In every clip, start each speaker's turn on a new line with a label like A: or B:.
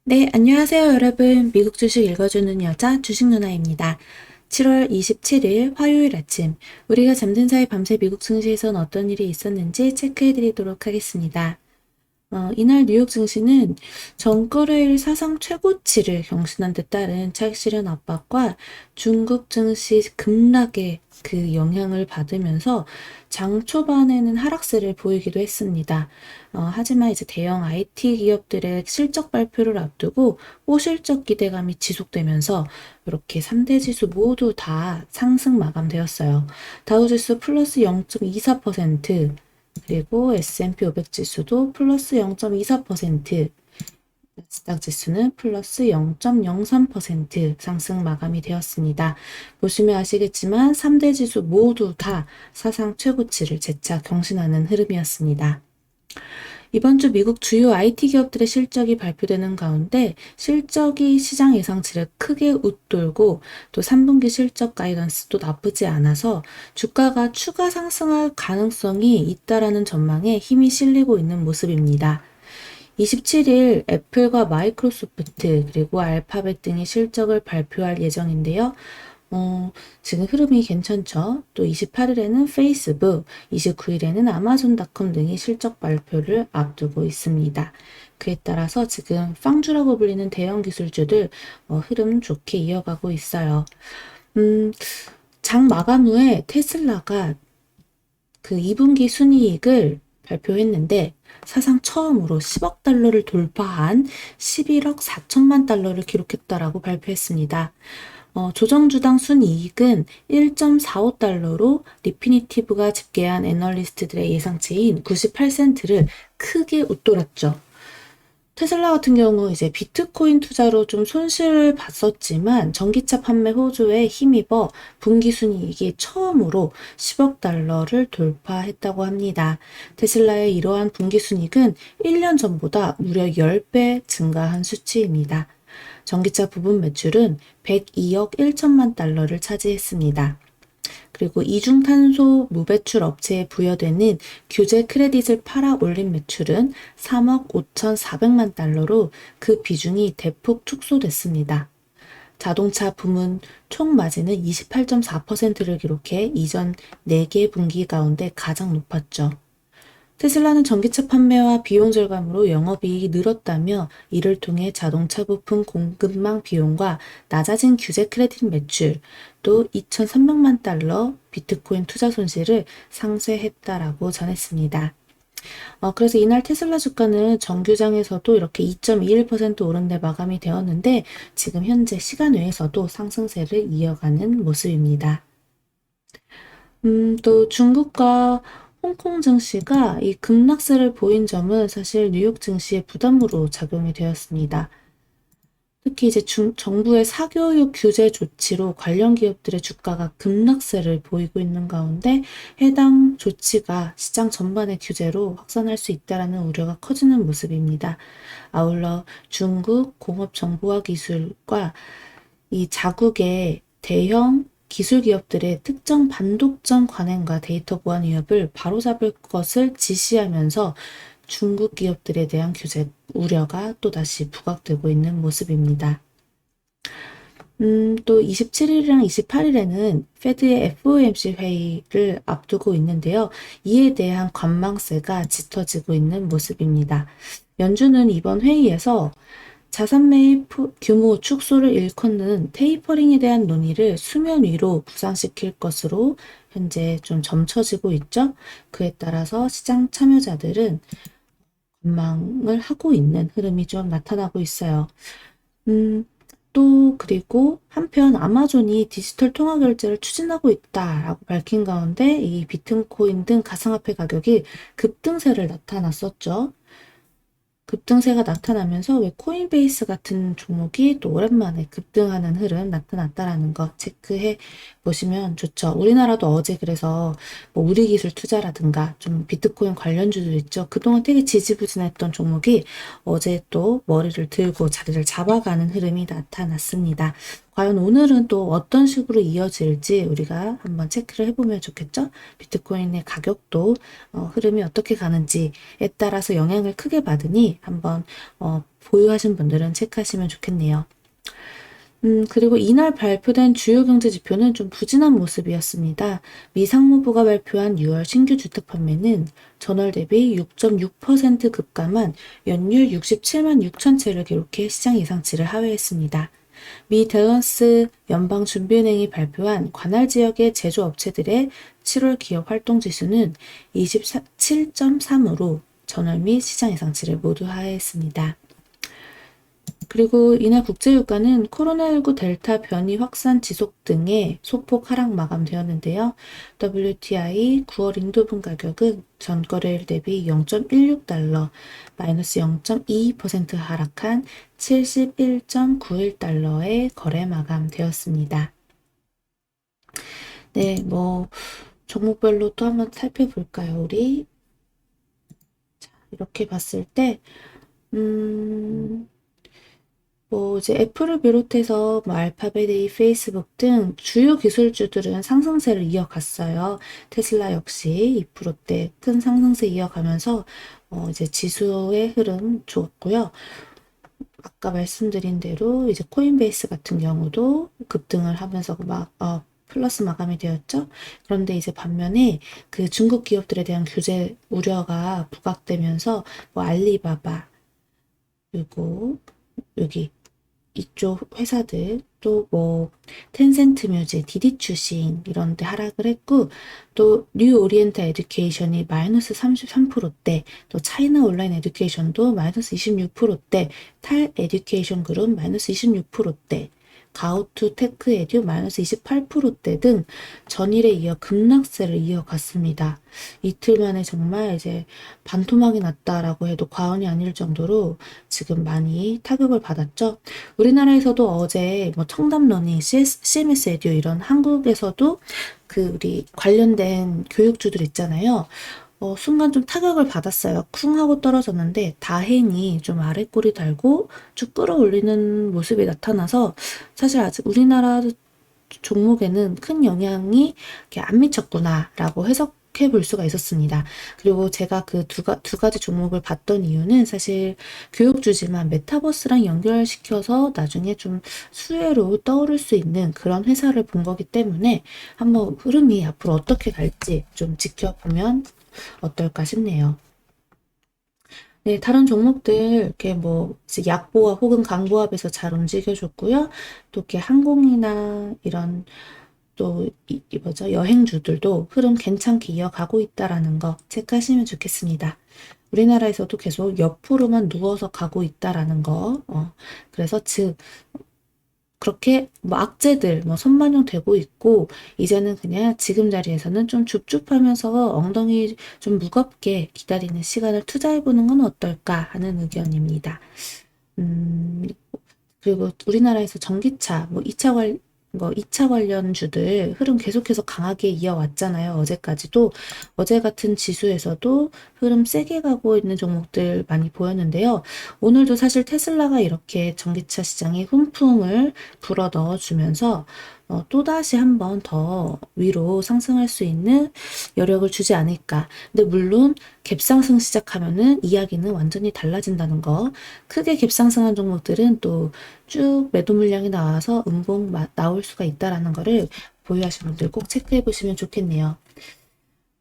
A: 네, 안녕하세요, 여러분. 미국 주식 읽어주는 여자 주식 누나입니다. 7월 27일 화요일 아침, 우리가 잠든 사이 밤새 미국 증시에선 어떤 일이 있었는지 체크해 드리도록 하겠습니다. 이날 뉴욕 증시는 전거래일 사상 최고치를 경신한 데 따른 차익 실현 압박과 중국 증시 급락의 그 영향을 받으면서 장 초반에는 하락세를 보이기도 했습니다. 하지만 이제 대형 IT 기업들의 실적 발표를 앞두고 호실적 기대감이 지속되면서 이렇게 3대 지수 모두 다 상승 마감되었어요. 다우지수 플러스 0.24%, 그리고 S&P 500 지수도 플러스 0.24%, 나스닥 지수는 플러스 0.03% 상승 마감이 되었습니다. 보시면 아시겠지만 3대 지수 모두 다 사상 최고치를 재차 경신하는 흐름이었습니다. 이번 주 미국 주요 IT 기업들의 실적이 발표되는 가운데 실적이 시장 예상치를 크게 웃돌고 또 3분기 실적 가이던스도 나쁘지 않아서 주가가 추가 상승할 가능성이 있다라는 전망에 힘이 실리고 있는 모습입니다. 27일 애플과 마이크로소프트 그리고 알파벳 등이 실적을 발표할 예정인데요. 지금 흐름이 괜찮죠? 또 28일에는 페이스북, 29일에는 아마존닷컴 등이 실적 발표를 앞두고 있습니다. 그에 따라서 지금 빵주라고 불리는 대형 기술주들 흐름 좋게 이어가고 있어요. 장 마감 후에 테슬라가 그 2분기 순이익을 발표했는데 사상 처음으로 10억 달러를 돌파한 11억 4천만 달러를 기록했다라고 발표했습니다. 조정주당 순이익은 1.45달러로 리피니티브가 집계한 애널리스트들의 예상치인 98센트를 크게 웃돌았죠. 테슬라 같은 경우 이제 비트코인 투자로 좀 손실을 봤었지만 전기차 판매 호조에 힘입어 분기 순이익이 처음으로 10억 달러를 돌파했다고 합니다. 테슬라의 이러한 분기 순이익은 1년 전보다 무려 10배 증가한 수치입니다. 전기차 부분 매출은 102억 1천만 달러를 차지했습니다. 그리고 이중탄소 무배출 업체에 부여되는 규제 크레딧을 팔아 올린 매출은 3억 5,400만 달러로 그 비중이 대폭 축소됐습니다. 자동차 부문 총 마진은 28.4%를 기록해 이전 4개 분기 가운데 가장 높았죠. 테슬라는 전기차 판매와 비용 절감으로 영업이익이 늘었다며 이를 통해 자동차 부품 공급망 비용과 낮아진 규제 크레딧 매출, 또 2,300만 달러 비트코인 투자 손실을 상쇄했다라고 전했습니다. 그래서 이날 테슬라 주가는 정규장에서도 이렇게 2.21% 오른 데 마감이 되었는데 지금 현재 시간 외에서도 상승세를 이어가는 모습입니다. 또 중국과 홍콩 증시가 이 급락세를 보인 점은 사실 뉴욕 증시의 부담으로 작용이 되었습니다. 특히 이제 정부의 사교육 규제 조치로 관련 기업들의 주가가 급락세를 보이고 있는 가운데 해당 조치가 시장 전반의 규제로 확산할 수 있다는 우려가 커지는 모습입니다. 아울러 중국 공업정보화기술과 이 자국의 대형 기술 기업들의 특정 반독점 관행과 데이터 보안 위협을 바로잡을 것을 지시하면서 중국 기업들에 대한 규제 우려가 또다시 부각되고 있는 모습입니다. 또 27일이랑 28일에는 페드의 FOMC 회의를 앞두고 있는데요. 이에 대한 관망세가 짙어지고 있는 모습입니다. 연준은 이번 회의에서 자산 매입 규모 축소를 일컫는 테이퍼링에 대한 논의를 수면 위로 부상시킬 것으로 현재 좀 점쳐지고 있죠. 그에 따라서 시장 참여자들은 관망을 하고 있는 흐름이 좀 나타나고 있어요. 또 그리고 한편 아마존이 디지털 통화 결제를 추진하고 있다라고 밝힌 가운데 이 비트코인 등 가상화폐 가격이 급등세를 나타났었죠. 급등세가 나타나면서 왜 코인베이스 같은 종목이 또 오랜만에 급등하는 흐름 나타났다라는 거 체크해 보시면 좋죠. 우리나라도 어제 그래서 뭐 우리기술 투자라든가 좀 비트코인 관련주도 있죠. 그동안 되게 지지부진했던 종목이 어제 또 머리를 들고 자리를 잡아가는 흐름이 나타났습니다. 과연 오늘은 또 어떤 식으로 이어질지 우리가 한번 체크를 해보면 좋겠죠? 비트코인의 가격도 흐름이 어떻게 가는지에 따라서 영향을 크게 받으니 한번 보유하신 분들은 체크하시면 좋겠네요. 그리고 이날 발표된 주요 경제 지표는 좀 부진한 모습이었습니다. 미 상무부가 발표한 6월 신규 주택 판매는 전월 대비 6.6% 급감한 연율 67만 6천 채를 기록해 시장 예상치를 하회했습니다. 미 댈러스 연방준비은행이 발표한 관할 지역의 제조업체들의 7월 기업 활동 지수는 27.3으로 전월 및 시장 예상치를 모두 하회했습니다. 그리고 이날 국제유가는 코로나19 델타 변이 확산 지속 등의 소폭 하락 마감되었는데요. WTI 9월 인도분 가격은 전거래일 대비 0.16달러, 마이너스 0.22% 하락한 71.91달러에 거래 마감되었습니다. 네, 종목별로 또 한번 살펴볼까요, 우리? 자, 이렇게 봤을 때, 이제 애플을 비롯해서 알파벳, A, 페이스북 등 주요 기술주들은 상승세를 이어갔어요. 테슬라 역시 2%대 큰 상승세 이어가면서 이제 지수의 흐름 좋았고요. 아까 말씀드린 대로 이제 코인베이스 같은 경우도 급등을 하면서 플러스 마감이 되었죠. 그런데 이제 반면에 그 중국 기업들에 대한 규제 우려가 부각되면서 알리바바, 그리고 여기 이쪽 회사들 또 텐센트 뮤직, 디디 추싱 이런 데 하락을 했고, 또 뉴 오리엔탈 에듀케이션이 마이너스 33%대, 또 차이나 온라인 에듀케이션도 마이너스 26%대, 탈 에듀케이션 그룹 마이너스 26%대, 가오투 테크 에듀 마이너스 28%대 등 전일에 이어 급락세를 이어갔습니다. 이틀 만에 정말 이제 반토막이 났다라고 해도 과언이 아닐 정도로 지금 많이 타격을 받았죠. 우리나라에서도 어제 청담러닝, CMS 에듀 이런 한국에서도 우리 관련된 교육주들 있잖아요. 순간 좀 타격을 받았어요. 쿵 하고 떨어졌는데 다행히 좀 아래 꼬리 달고 쭉 끌어올리는 모습이 나타나서 사실 아직 우리나라 종목에는 큰 영향이 이렇게 안 미쳤구나라고 해석해 볼 수가 있었습니다. 그리고 제가 그 두 가지 종목을 봤던 이유는 사실 교육주지만 메타버스랑 연결시켜서 나중에 좀 수혜로 떠오를 수 있는 그런 회사를 본 거기 때문에 한번 흐름이 앞으로 어떻게 갈지 좀 지켜보면 어떨까 싶네요. 네, 다른 종목들 이렇게 이제 약보합 혹은 강보합에서 잘 움직여줬고요. 또 이렇게 항공이나 이런 또 뭐죠? 여행주들도 흐름 괜찮게 이어가고 있다라는 거 체크하시면 좋겠습니다. 우리나라에서도 계속 옆으로만 누워서 가고 있다라는 거. 그래서 그렇게 악재들 선반영 되고 있고, 이제는 그냥 지금 자리에서는 좀 줍줍하면서 엉덩이 좀 무겁게 기다리는 시간을 투자해보는 건 어떨까 하는 의견입니다. 그리고 우리나라에서 전기차, 2차 관련주들 흐름 계속해서 강하게 이어왔잖아요. 어제까지도. 어제 같은 지수에서도 흐름 세게 가고 있는 종목들 많이 보였는데요. 오늘도 사실 테슬라가 이렇게 전기차 시장에 훈풍을 불어 넣어주면서 또다시 한 번 더 위로 상승할 수 있는 여력을 주지 않을까. 근데 물론 갭상승 시작하면은 이야기는 완전히 달라진다는 거. 크게 갭상승한 종목들은 또 쭉 매도 물량이 나와서 음봉 나올 수가 있다라는 거를 보유하시는 분들 꼭 체크해 보시면 좋겠네요.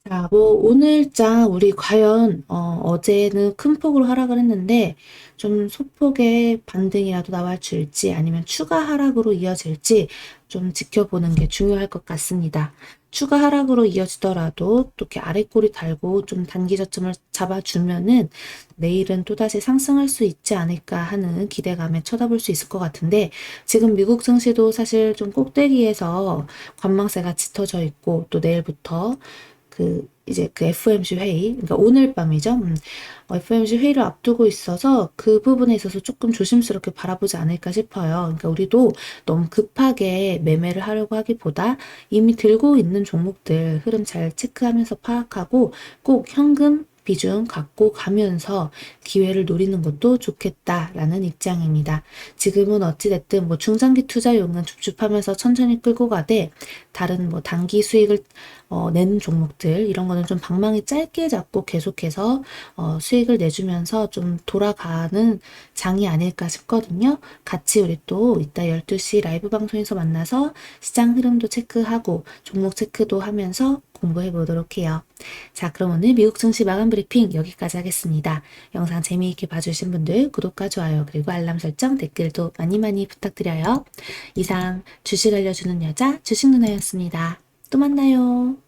A: 자, 오늘장 우리 과연 어제는 큰 폭으로 하락을 했는데 좀 소폭의 반등이라도 나와줄지 아니면 추가 하락으로 이어질지 좀 지켜보는 게 중요할 것 같습니다. 추가 하락으로 이어지더라도 또 이렇게 아래꼬리 달고 좀 단기 저점을 잡아주면은 내일은 또다시 상승할 수 있지 않을까 하는 기대감에 쳐다볼 수 있을 것 같은데, 지금 미국 증시도 사실 좀 꼭대기에서 관망세가 짙어져 있고, 또 내일부터 이제 FOMC 회의, 그러니까 오늘 밤이죠. FOMC 회의를 앞두고 있어서 그 부분에 있어서 조금 조심스럽게 바라보지 않을까 싶어요. 그러니까 우리도 너무 급하게 매매를 하려고 하기보다 이미 들고 있는 종목들 흐름 잘 체크하면서 파악하고 꼭 현금 비중 갖고 가면서 기회를 노리는 것도 좋겠다라는 입장입니다. 지금은 어찌됐든 뭐 중장기 투자용은 줍줍하면서 천천히 끌고 가되 다른 뭐 단기 수익을 내는 종목들 이런 거는 좀 방망이 짧게 잡고 계속해서 수익을 내주면서 좀 돌아가는 장이 아닐까 싶거든요. 같이 우리 또 이따 12시 라이브 방송에서 만나서 시장 흐름도 체크하고 종목 체크도 하면서 공부해 보도록 해요. 자, 그럼 오늘 미국 증시 마감 브리핑 여기까지 하겠습니다. 영상 재미있게 봐주신 분들 구독과 좋아요 그리고 알람 설정 댓글도 많이 많이 부탁드려요. 이상 주식 알려주는 여자 주식 누나였습니다. 또 만나요.